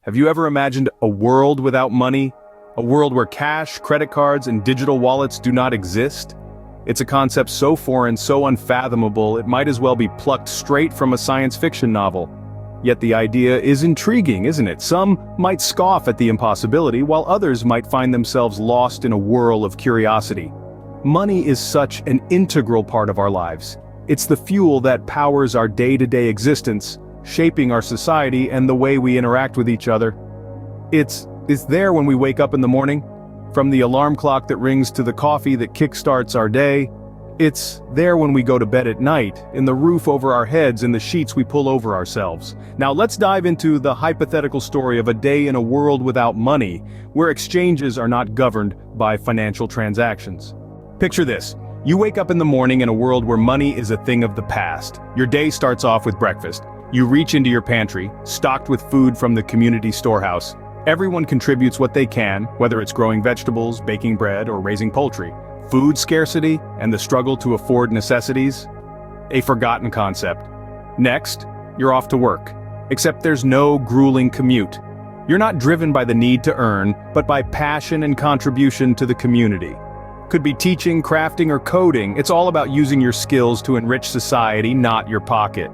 Have you ever imagined a world without money? A world where cash, credit cards, and digital wallets do not exist? It's a concept so foreign, so unfathomable, it might as well be plucked straight from a science fiction novel. Yet the idea is intriguing, isn't it? Some might scoff at the impossibility, while others might find themselves lost in a whirl of curiosity. Money is such an integral part of our lives. It's the fuel that powers our day-to-day existence, shaping our society and the way we interact with each other. It's there when we wake up in the morning, from the alarm clock that rings to the coffee that kickstarts our day. It's there when we go to bed at night, in the roof over our heads and the sheets we pull over ourselves. Now let's dive into the hypothetical story of a day in a world without money, where exchanges are not governed by financial transactions. Picture this. You wake up in the morning in a world where money is a thing of the past. Your day starts off with breakfast. You reach into your pantry, stocked with food from the community storehouse. Everyone contributes what they can, whether it's growing vegetables, baking bread, or raising poultry. Food scarcity and the struggle to afford necessities? A forgotten concept. Next, you're off to work. Except there's no grueling commute. You're not driven by the need to earn, but by passion and contribution to the community. Could be teaching, crafting, or coding. It's all about using your skills to enrich society, not your pocket.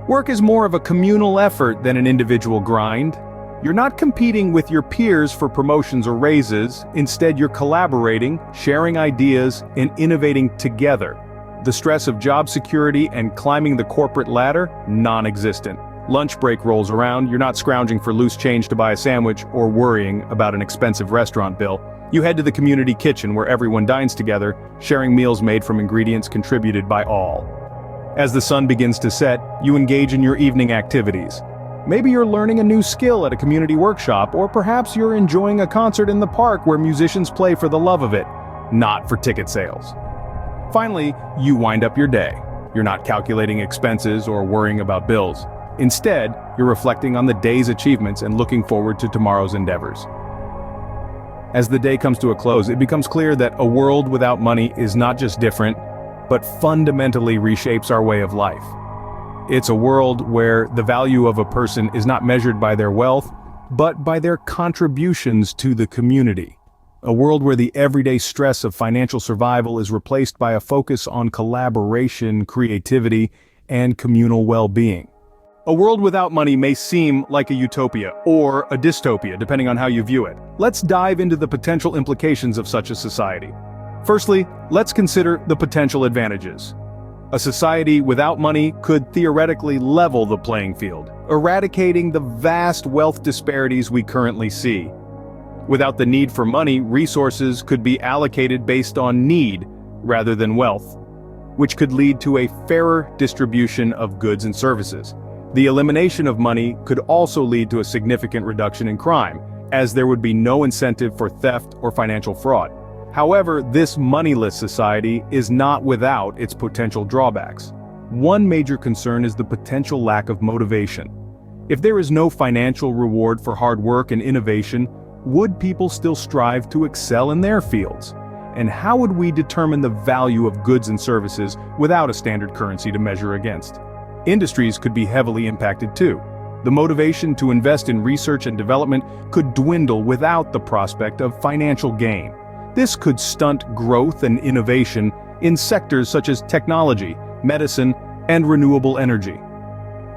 Work is more of a communal effort than an individual grind. You're not competing with your peers for promotions or raises. Instead, you're collaborating, sharing ideas, and innovating together. The stress of job security and climbing the corporate ladder, non-existent. Lunch break rolls around, you're not scrounging for loose change to buy a sandwich or worrying about an expensive restaurant bill. You head to the community kitchen where everyone dines together, sharing meals made from ingredients contributed by all. As the sun begins to set, you engage in your evening activities. Maybe you're learning a new skill at a community workshop, or perhaps you're enjoying a concert in the park where musicians play for the love of it, not for ticket sales. Finally, you wind up your day. You're not calculating expenses or worrying about bills. Instead, you're reflecting on the day's achievements and looking forward to tomorrow's endeavors. As the day comes to a close, it becomes clear that a world without money is not just different, but fundamentally reshapes our way of life. It's a world where the value of a person is not measured by their wealth, but by their contributions to the community. A world where the everyday stress of financial survival is replaced by a focus on collaboration, creativity, and communal well-being. A world without money may seem like a utopia or a dystopia, depending on how you view it. Let's dive into the potential implications of such a society. Firstly, let's consider the potential advantages. A society without money could theoretically level the playing field, eradicating the vast wealth disparities we currently see. Without the need for money, resources could be allocated based on need rather than wealth, which could lead to a fairer distribution of goods and services. The elimination of money could also lead to a significant reduction in crime, as there would be no incentive for theft or financial fraud. However, this moneyless society is not without its potential drawbacks. One major concern is the potential lack of motivation. If there is no financial reward for hard work and innovation, would people still strive to excel in their fields? And how would we determine the value of goods and services without a standard currency to measure against? Industries could be heavily impacted too. The motivation to invest in research and development could dwindle without the prospect of financial gain. This could stunt growth and innovation in sectors such as technology, medicine, and renewable energy.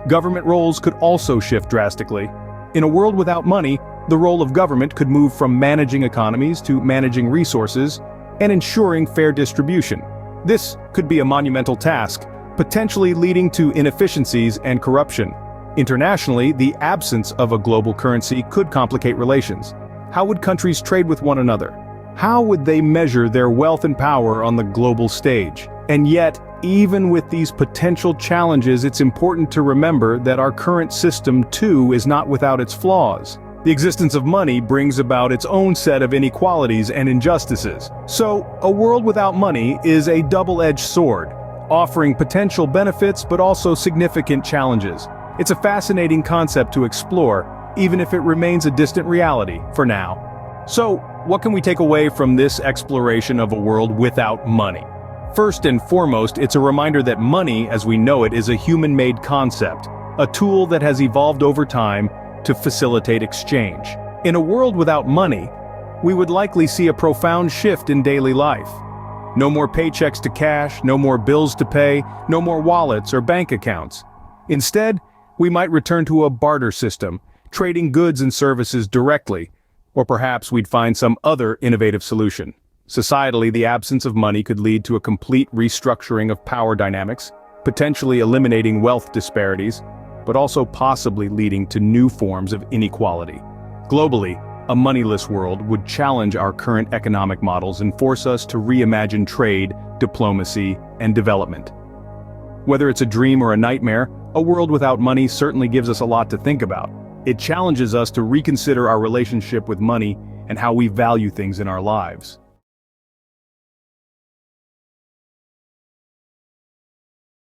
Government roles could also shift drastically. In a world without money, the role of government could move from managing economies to managing resources and ensuring fair distribution. This could be a monumental task, potentially leading to inefficiencies and corruption. Internationally, the absence of a global currency could complicate relations. How would countries trade with one another? How would they measure their wealth and power on the global stage? And yet, even with these potential challenges, it's important to remember that our current system too is not without its flaws. The existence of money brings about its own set of inequalities and injustices. So, a world without money is a double-edged sword, offering potential benefits but also significant challenges. It's a fascinating concept to explore, even if it remains a distant reality for now. So, what can we take away from this exploration of a world without money? First and foremost, it's a reminder that money, as we know it, is a human-made concept, a tool that has evolved over time, to facilitate exchange. In a world without money, we would likely see a profound shift in daily life. No more paychecks to cash, no more bills to pay, no more wallets or bank accounts. Instead, we might return to a barter system, trading goods and services directly, or perhaps we'd find some other innovative solution. Societally, the absence of money could lead to a complete restructuring of power dynamics, potentially eliminating wealth disparities, but also possibly leading to new forms of inequality. Globally, a moneyless world would challenge our current economic models and force us to reimagine trade, diplomacy, and development. Whether it's a dream or a nightmare, a world without money certainly gives us a lot to think about. It challenges us to reconsider our relationship with money and how we value things in our lives.